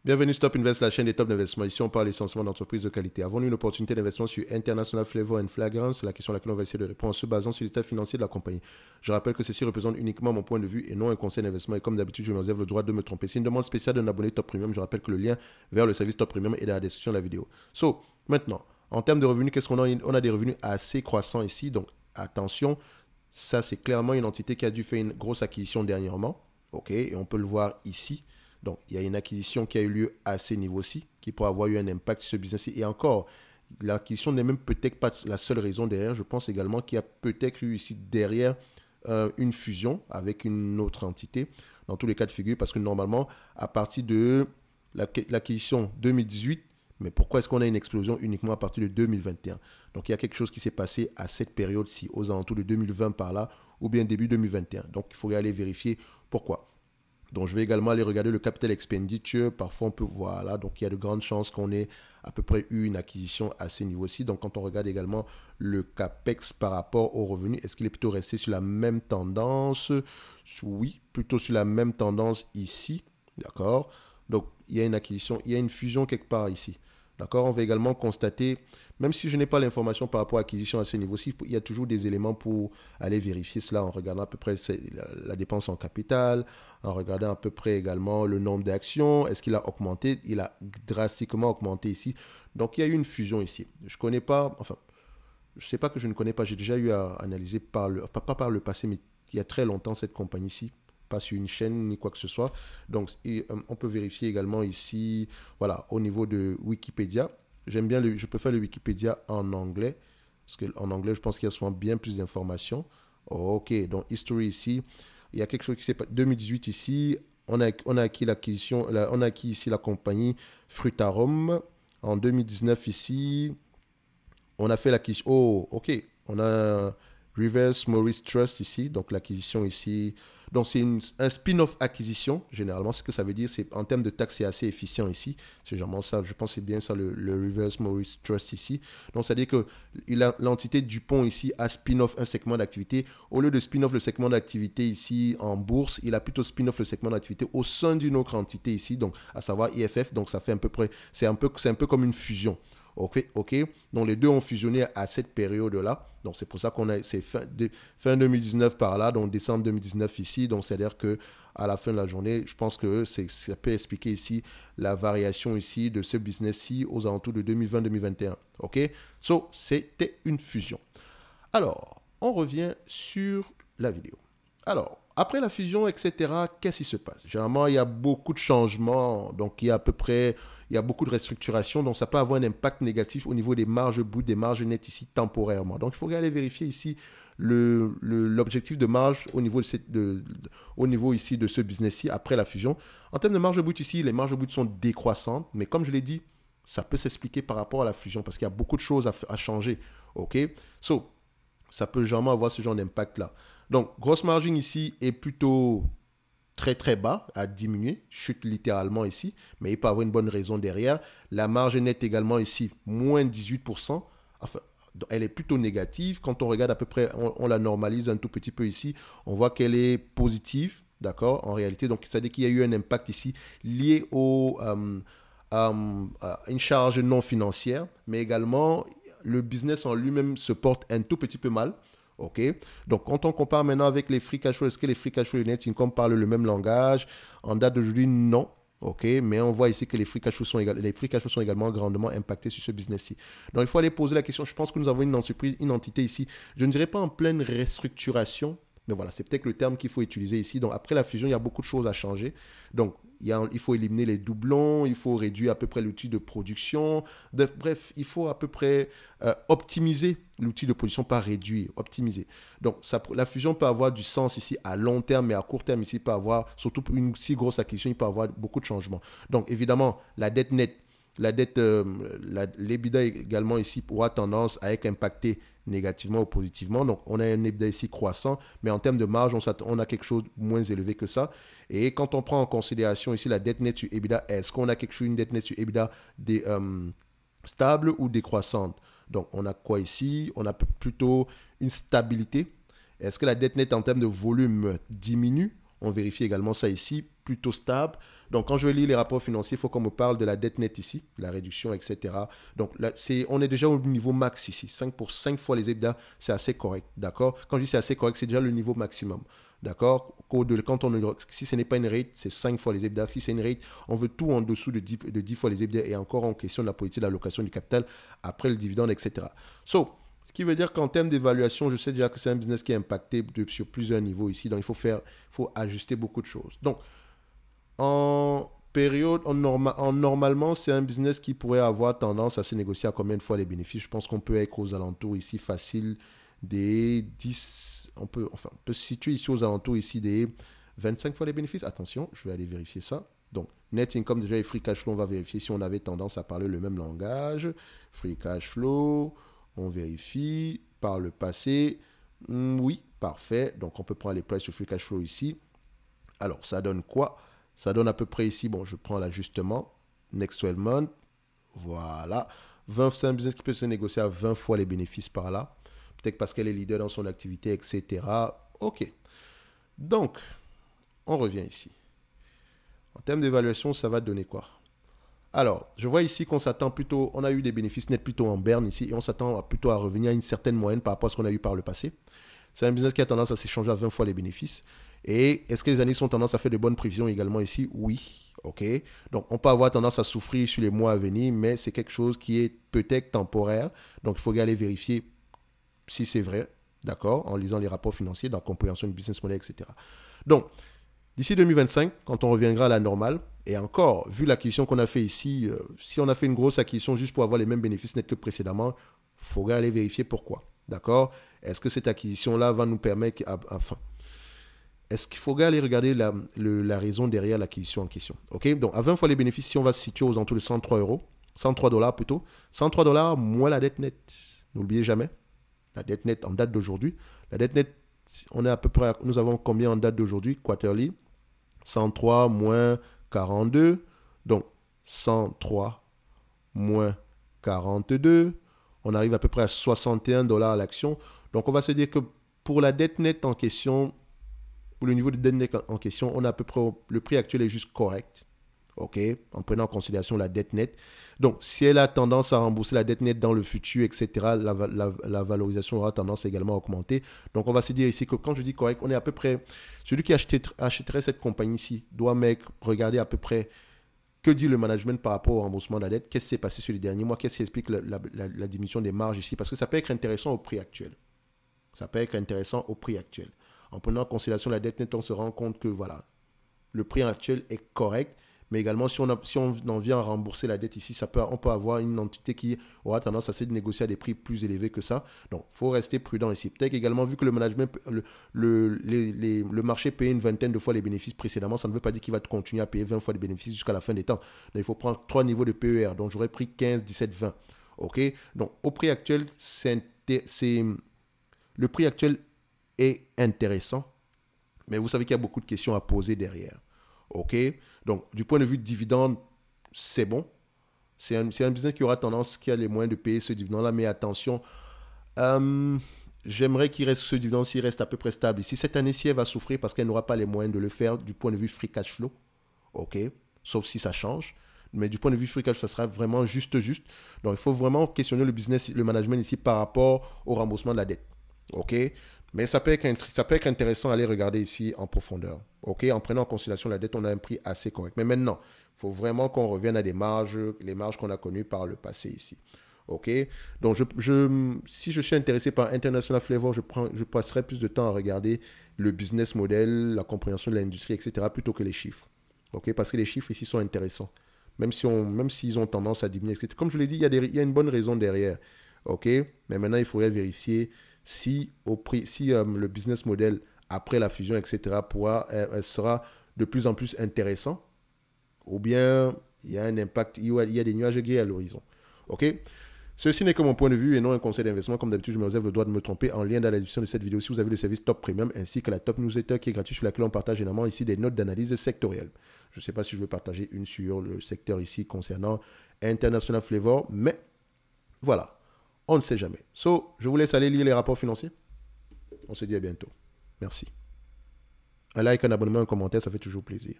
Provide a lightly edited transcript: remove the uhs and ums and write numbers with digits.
Bienvenue Stop Invest, la chaîne des top d'investissement. Ici, on parle essentiellement d'entreprises de qualité. Avons-nous une opportunité d'investissement sur International Flavor and Fragrance? C'est la question à laquelle on va essayer de répondre en se basant sur l'état financier de la compagnie. Je rappelle que ceci représente uniquement mon point de vue et non un conseil d'investissement. Et comme d'habitude, je me réserve le droit de me tromper. C'est une demande spéciale d'un abonné Top Premium. Je rappelle que le lien vers le service Top Premium est dans la description de la vidéo. Maintenant, en termes de revenus, qu'est-ce qu'on a? On a des revenus assez croissants ici. Donc, attention, ça, c'est clairement une entité qui a dû faire une grosse acquisition dernièrement. OK, et on peut le voir ici. Donc, il y a une acquisition qui a eu lieu à ces niveaux-ci, qui pourrait avoir eu un impact sur ce business. Et encore, l'acquisition n'est même peut-être pas la seule raison derrière. Je pense également qu'il y a peut-être eu ici derrière une fusion avec une autre entité, dans tous les cas de figure, parce que normalement, à partir de l'acquisition 2018, mais pourquoi est-ce qu'on a une explosion uniquement à partir de 2021? Donc, il y a quelque chose qui s'est passé à cette période-ci, aux alentours de 2020 par là, ou bien début 2021. Donc, il faudrait aller vérifier pourquoi. Donc, je vais également aller regarder le capital expenditure. Parfois, on peut voir là. Donc, il y a de grandes chances qu'on ait à peu près eu une acquisition à ces niveaux-ci. Donc, quand on regarde également le CAPEX par rapport aux revenus, est-ce qu'il est plutôt resté sur la même tendance? Oui, plutôt sur la même tendance ici. D'accord? Donc, il y a une acquisition, il y a une fusion quelque part ici. D'accord? On va également constater, même si je n'ai pas l'information par rapport à l'acquisition à ce niveau-ci, il y a toujours des éléments pour aller vérifier cela en regardant à peu près la dépense en capital, en regardant à peu près également le nombre d'actions. Est-ce qu'il a augmenté? Il a drastiquement augmenté ici. Donc, il y a eu une fusion ici. Je ne connais pas, enfin, je ne sais pas que je ne connais pas. J'ai déjà eu à analyser pas par le passé, mais il y a très longtemps cette compagnie-ci. Pas sur une chaîne ni quoi que ce soit. Donc, on peut vérifier également ici, voilà, au niveau de Wikipédia. J'aime bien, je préfère le Wikipédia en anglais, parce qu'en anglais, je pense qu'il y a souvent bien plus d'informations. Ok, donc History ici, il y a quelque chose qui s'est passé. 2018 ici, on a acquis l'acquisition, on a acquis ici la compagnie Frutarom. En 2019 ici, on a fait l'acquisition. Oh, ok, on a Reverse Morris Trust ici, donc l'acquisition ici. Donc, c'est un spin-off acquisition, généralement. Ce que ça veut dire, c'est en termes de taxes, c'est assez efficient ici. C'est généralement ça, je pense que c'est bien ça, le Reverse Morris Trust ici. Donc, ça veut dire que l'entité Dupont ici a spin-off un segment d'activité. Au lieu de spin-off le segment d'activité ici en bourse, il a plutôt spin-off le segment d'activité au sein d'une autre entité ici, donc à savoir IFF. Donc, ça fait à peu près, c'est un peu comme une fusion. OK, OK. Donc, les deux ont fusionné à cette période-là. Donc, c'est pour ça qu'on a, c'est fin 2019 par là, donc décembre 2019 ici. Donc, c'est-à-dire que à la fin de la journée, je pense que ça peut expliquer ici la variation ici de ce business-ci aux alentours de 2020-2021. OK? So, c'était une fusion. Alors, on revient sur la vidéo. Alors, après la fusion, etc., qu'est-ce qui se passe? Généralement, il y a beaucoup de changements. Donc, il y a beaucoup de restructuration. Donc, ça peut avoir un impact négatif au niveau des marges brutes, des marges nettes ici temporairement. Donc, il faudrait aller vérifier ici l'objectif de marge au niveau, au niveau ici de ce business-ci après la fusion. En termes de marge brute ici, les marges brutes sont décroissantes. Mais comme je l'ai dit, ça peut s'expliquer par rapport à la fusion parce qu'il y a beaucoup de choses à changer. OK? So, ça peut généralement avoir ce genre d'impact-là. Donc, grosse margin ici est plutôt très très bas, à diminuer, chute littéralement ici, mais il peut avoir une bonne raison derrière. La marge nette également ici, moins 18%. Enfin, elle est plutôt négative. Quand on regarde à peu près, on la normalise un tout petit peu ici, on voit qu'elle est positive, d'accord, en réalité. Donc, ça veut dire qu'il y a eu un impact ici lié à une charge non financière, mais également le business en lui-même se porte un tout petit peu mal. OK. Donc, quand on compare maintenant avec les free cash flow, est-ce que les free cash flow et net income parlent le même langage? En date d'aujourd'hui, non. OK. Mais on voit ici que les free cash flow sont également grandement impactés sur ce business-ci. Donc, il faut aller poser la question. Je pense que nous avons une entreprise, une entité ici. Je ne dirais pas en pleine restructuration, mais voilà, c'est peut-être le terme qu'il faut utiliser ici. Donc, après la fusion, il y a beaucoup de choses à changer. Donc, il faut éliminer les doublons, il faut réduire à peu près l'outil de production. Bref, il faut à peu près optimiser l'outil de production, pas réduire, optimiser. Donc, la fusion peut avoir du sens ici à long terme, mais à court terme ici, il peut avoir, surtout pour une si grosse acquisition, il peut avoir beaucoup de changements. Donc, évidemment, la dette nette, l'EBITDA également ici aura tendance à être impacté négativement ou positivement. Donc, on a un EBITDA ici croissant, mais en termes de marge, on a quelque chose de moins élevé que ça. Et quand on prend en considération ici la dette nette sur EBITDA, est-ce qu'on a quelque chose, une dette nette sur EBITDA stable ou décroissante? Donc, on a quoi ici? On a plutôt une stabilité. Est-ce que la dette nette en termes de volume diminue? On vérifie également ça ici. plutôt stable. Donc, quand je lis les rapports financiers, il faut qu'on me parle de la dette nette ici, la réduction, etc. Donc, là, on est déjà au niveau max ici. 5 fois les EBITDA, c'est assez correct. D'accord? Quand je dis c'est assez correct, c'est déjà le niveau maximum. D'accord? Si ce n'est pas une rate, c'est 5 fois les EBITDA. Si c'est une rate, on veut tout en dessous de 10 fois les EBITDA et encore en question de la politique d'allocation du capital après le dividende, etc. So, ce qui veut dire qu'en termes d'évaluation, je sais déjà que c'est un business qui est impacté sur plusieurs niveaux ici. Donc, il faut ajuster beaucoup de choses. Donc, normalement, c'est un business qui pourrait avoir tendance à se négocier à combien de fois les bénéfices. Je pense qu'on peut être aux alentours ici facile des 10, on peut se situer ici aux alentours ici des 25 fois les bénéfices. Attention, je vais aller vérifier ça. Donc, net income déjà et free cash flow, on va vérifier si on avait tendance à parler le même langage. Free cash flow, on vérifie par le passé. Oui, parfait. Donc, on peut prendre les prices sur free cash flow ici. Alors, ça donne quoi? Ça donne à peu près ici, bon, je prends l'ajustement. Next 12 months. Voilà. C'est un business qui peut se négocier à 20 fois les bénéfices par là. Peut-être parce qu'elle est leader dans son activité, etc. OK. Donc, on revient ici. En termes d'évaluation, ça va donner quoi? Alors, je vois ici qu'on s'attend plutôt, on a eu des bénéfices nets plutôt en berne ici et on s'attend plutôt à revenir à une certaine moyenne par rapport à ce qu'on a eu par le passé. C'est un business qui a tendance à s'échanger à 20 fois les bénéfices. Et est-ce que les analystes ont tendance à faire de bonnes prévisions également ici? Oui. OK. Donc, on peut avoir tendance à souffrir sur les mois à venir, mais c'est quelque chose qui est peut-être temporaire. Donc, il faut aller vérifier si c'est vrai, d'accord, en lisant les rapports financiers, dans la compréhension du business model, etc. Donc, d'ici 2025, quand on reviendra à la normale, et encore, vu l'acquisition qu'on a fait ici, si on a fait une grosse acquisition juste pour avoir les mêmes bénéfices nets que précédemment, il faudra aller vérifier pourquoi. D'accord? Est-ce que cette acquisition-là va nous permettre... Enfin, est-ce qu'il faudra aller regarder la raison derrière l'acquisition en question? OK? Donc, à 20 fois les bénéfices, si on va se situer aux alentours de 103 euros, 103 dollars plutôt, 103 dollars moins la dette nette. N'oubliez jamais, la dette nette en date d'aujourd'hui. La dette nette, on est à peu près, nous avons combien en date d'aujourd'hui? Quarterly, 103 moins 42. Donc, 103 moins 42. On arrive à peu près à 61 dollars à l'action. Donc, on va se dire que pour la dette nette en question, pour le niveau de dette nette en question, on a à peu près, le prix actuel est juste correct. OK, en prenant en considération la dette nette. Donc, si elle a tendance à rembourser la dette nette dans le futur, etc., la valorisation aura tendance également à augmenter. Donc, on va se dire ici que quand je dis correct, on est à peu près... Celui qui achèterait cette compagnie-ci doit regarder à peu près que dit le management par rapport au remboursement de la dette, qu'est-ce qui s'est passé sur les derniers mois, qu'est-ce qui explique la diminution des marges ici, parce que ça peut être intéressant au prix actuel. Ça peut être intéressant au prix actuel. En prenant en considération la dette nette, on se rend compte que voilà, le prix actuel est correct. Mais également, si on en vient à rembourser la dette ici, on peut avoir une entité qui aura tendance à se négocier à des prix plus élevés que ça. Donc, il faut rester prudent ici. Peut-être également, vu que le management, le marché paye une vingtaine de fois les bénéfices précédemment, ça ne veut pas dire qu'il va continuer à payer 20 fois les bénéfices jusqu'à la fin des temps. Donc, il faut prendre 3 niveaux de PER. Donc, j'aurais pris 15, 17, 20. OK? Donc, au prix actuel, le prix actuel est intéressant. Mais vous savez qu'il y a beaucoup de questions à poser derrière. OK? Donc, du point de vue de dividende, c'est bon. C'est un business qui aura tendance, qui a les moyens de payer ce dividende-là. Mais attention, j'aimerais qu'il reste ce dividende s'il reste à peu près stable. Ici, cette année-ci, elle va souffrir parce qu'elle n'aura pas les moyens de le faire du point de vue free cash flow. OK? Sauf si ça change. Mais du point de vue free cash flow, ça sera vraiment juste. Donc, il faut vraiment questionner le management ici par rapport au remboursement de la dette. OK? Mais ça peut être intéressant d'aller regarder ici en profondeur. OK? En prenant en considération la dette, on a un prix assez correct. Mais maintenant, il faut vraiment qu'on revienne à les marges qu'on a connues par le passé ici. OK? Donc, si je suis intéressé par International Flavor, je passerai plus de temps à regarder le business model, la compréhension de l'industrie, etc., plutôt que les chiffres. OK? Parce que les chiffres ici sont intéressants. Même s'ils ont tendance à diminuer, etc. Comme je l'ai dit, il y a une bonne raison derrière. OK? Mais maintenant, il faudrait vérifier si le business model après la fusion, etc., sera de plus en plus intéressant, ou bien il y a un impact, il y a des nuages gris à l'horizon. OK? Ceci n'est que mon point de vue et non un conseil d'investissement. Comme d'habitude, je me réserve le droit de me tromper. En lien dans la description de cette vidéo, si vous avez le service Top Premium ainsi que la Top Newsletter qui est gratuite, sur laquelle on partage généralement ici des notes d'analyse sectorielles. Je ne sais pas si je vais partager une sur le secteur ici concernant International Flavor, mais voilà. On ne sait jamais. Je vous laisse aller lire les rapports financiers. On se dit à bientôt. Merci. Un like, un abonnement, un commentaire, ça fait toujours plaisir.